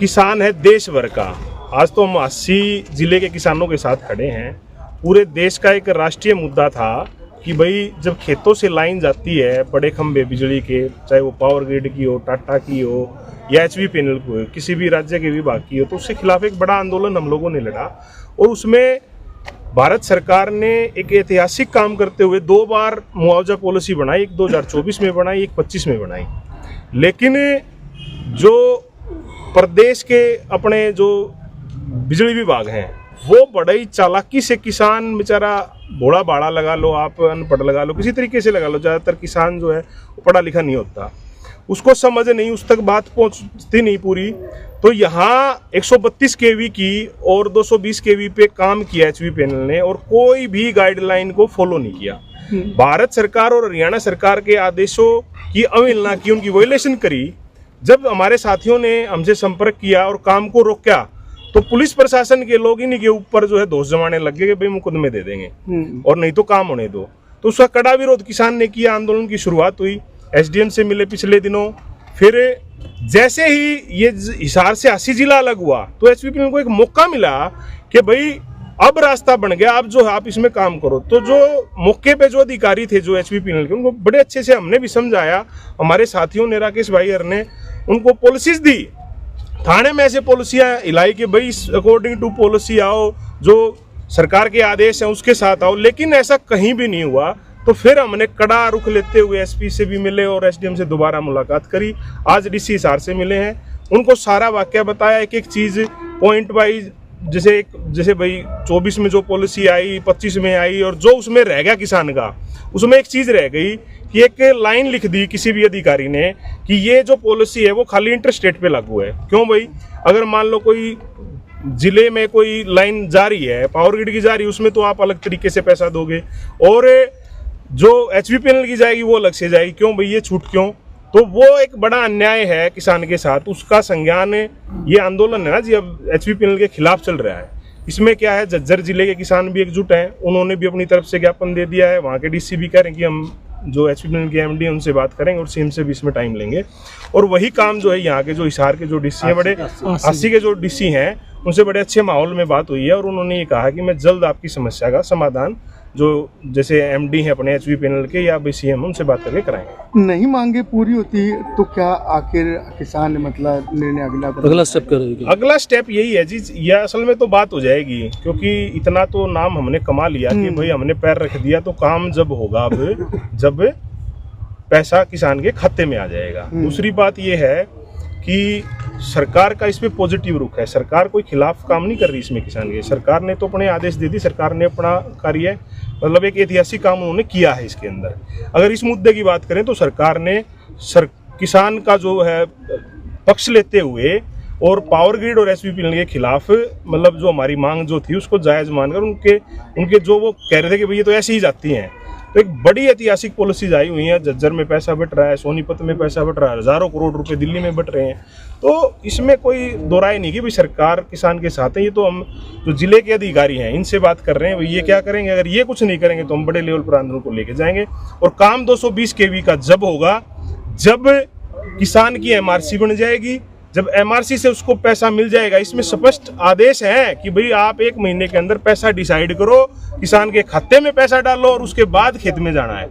किसान है देश भर का। आज तो हम 80 जिले के किसानों के साथ खड़े हैं। पूरे देश का एक राष्ट्रीय मुद्दा था कि भाई जब खेतों से लाइन जाती है बड़े खंभे बिजली के, चाहे वो पावर ग्रिड की हो, टाटा की हो या HVPNL की हो, किसी भी राज्य के विभाग की हो, तो उसके खिलाफ एक बड़ा आंदोलन हम लोगों ने लड़ा। और उसमें भारत सरकार ने एक ऐतिहासिक काम करते हुए 2 बार मुआवजा पॉलिसी बनाई, एक 2024 में बनाई, एक 25 में बनाई। लेकिन जो प्रदेश के अपने जो बिजली विभाग हैं वो बड़े ही चालाकी से, किसान बेचारा भोला भाड़ा लगा लो, आप अनपढ़ लगा लो, किसी तरीके से लगा लो, ज़्यादातर किसान जो है वो पढ़ा लिखा नहीं होता, उसको समझ नहीं, उस तक बात पहुंचती नहीं पूरी। तो यहाँ 132 kV की और 220 kV पे काम किया HVPNL ने और कोई भी गाइडलाइन को फॉलो नहीं किया। भारत सरकार और हरियाणा सरकार के आदेशों की अवहेलना की, उनकी वायलेशन करी। जब हमारे साथियों ने हमसे संपर्क किया और काम को रोका तो पुलिस प्रशासन के लोग इन्हीं के ऊपर जो है दोष जमाने लग गए कि भाई मुकदमे दे देंगे और नहीं तो काम होने दो। तो उसका कड़ा विरोध किसान ने किया। आंदोलन की शुरुआत हुई, SDM से मिले पिछले दिनों। फिर जैसे ही ये हिसार से 80 जिला अलग हुआ तो HVPNL को एक मौका मिला कि भाई अब रास्ता बन गया, अब जो है आप इसमें काम करो। तो जो मौके पे जो अधिकारी थे जो HVPNL के, उनको बड़े अच्छे से हमने भी समझाया, हमारे साथियों ने, राकेश भाई ने उनको पॉलिसीज दी। थाने में ऐसे पॉलिसियां हिलाई कि भाई अकॉर्डिंग टू पॉलिसी आओ, जो सरकार के आदेश हैं उसके साथ आओ, लेकिन ऐसा कहीं भी नहीं हुआ। तो फिर हमने कड़ा रुख लेते हुए SP से भी मिले और SDM से दोबारा मुलाकात करी। आज DC हिसार से मिले हैं, उनको सारा वाकया बताया, एक एक चीज़ पॉइंट वाइज, जैसे भाई 24 में जो पॉलिसी आई, 25 में आई, और जो उसमें रह गया किसान का, उसमें एक चीज़ रह गई कि एक लाइन लिख दी किसी भी अधिकारी ने कि ये जो पॉलिसी है वो खाली इंटरस्टेट पे लागू है। क्यों भाई? अगर मान लो कोई जिले में कोई लाइन जा रही है, पावर ग्रिड की जा रही है, उसमें तो आप अलग तरीके से पैसा दोगे, और जो HVPNL की जाएगी वो अलग से जाएगी। क्यों भाई, ये छूट क्यों? तो वो एक बड़ा अन्याय है किसान के साथ। उसका संज्ञान ये आंदोलन है ना जी, अब HVPNL के खिलाफ चल रहा है। इसमें क्या है, झज्जर जिले के किसान भी एकजुट हैं, उन्होंने भी अपनी तरफ से ज्ञापन दे दिया है। वहाँ के DC भी कह रहे हैं कि हम जो HVPNL के MD उनसे बात करेंगे और CM से भी इसमें टाइम लेंगे। और वही काम जो है यहाँ के जो हिसार के जो DC हैं, बड़े 80 के जो DC हैं, उनसे बड़े अच्छे माहौल में बात हुई है और उन्होंने ये कहा कि मैं जल्द आपकी समस्या का समाधान, जो जैसे MD हैं अपने HVPNL के या CM, उनसे बात करके कराएंगे। नहीं मांगे पूरी होती तो क्या आखिर किसान मतलब निर्णय अगला स्टेप करेगी? अगला स्टेप यही है जी, यह असल में तो बात हो जाएगी, क्योंकि इतना तो नाम हमने कमा लिया कि भाई हमने पैर रख दिया। तो काम जब होगा, अब जब पैसा किसान के खाते में आ जाएगा। दूसरी बात यह है कि सरकार का इसमें पॉजिटिव रुख है। सरकार कोई खिलाफ काम नहीं कर रही इसमें किसान के। सरकार ने तो अपने आदेश दे दी, सरकार ने अपना कार्य, मतलब एक ऐतिहासिक काम उन्होंने किया है इसके अंदर। अगर इस मुद्दे की बात करें तो सरकार ने किसान का जो है पक्ष लेते हुए और पावर ग्रिड और HVPNL के खिलाफ, मतलब जो हमारी मांग जो थी उसको जायज़ मानकर उनके जो वो कह रहे थे कि भाई ये तो ऐसे ही जाती हैं, तो एक बड़ी ऐतिहासिक पॉलिसीज आई हुई हैं। झज्जर में पैसा बट रहा है, सोनीपत में पैसा बट रहा है, हज़ारों करोड़ रुपए दिल्ली में बट रहे हैं। तो इसमें कोई दो राय नहीं कि भाई सरकार किसान के साथ है। ये तो हम जो जिले के अधिकारी हैं इनसे बात कर रहे हैं, ये क्या करेंगे। अगर ये कुछ नहीं करेंगे तो हम बड़े लेवल पर आंदोलन को लेके जाएंगे। और काम 220 kV का जब होगा, जब किसान की MRC बन जाएगी, जब MRC से उसको पैसा मिल जाएगा। इसमें स्पष्ट आदेश है कि भाई आप 1 महीने के अंदर पैसा डिसाइड करो, किसान के खाते में पैसा डालो और उसके बाद खेत में जाना है।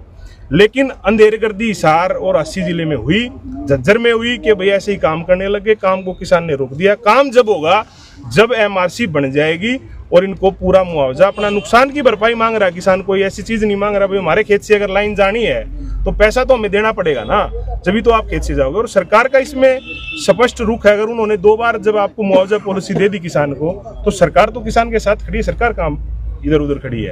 लेकिन अंधेरगर्दी हिसार और 80 जिले में हुई, झज्जर में हुई कि भाई ऐसे ही काम करने लगे, काम को किसान ने रोक दिया। काम जब होगा, जब MRC बन जाएगी और इनको पूरा मुआवजा, अपना नुकसान की भरपाई मांग रहा है किसान, कोई ऐसी चीज नहीं मांग रहा भाई हमारे खेत से अगर लाइन जानी है तो पैसा तो हमें देना पड़ेगा ना, जब तो आप खेत से जाओगे। और सरकार का इसमें स्पष्ट रुख है। अगर उन्होंने 2 बार जब आपको मुआवजा पॉलिसी दे दी किसान को, तो सरकार तो किसान के साथ खड़ी है, सरकार काम इधर उधर खड़ी है।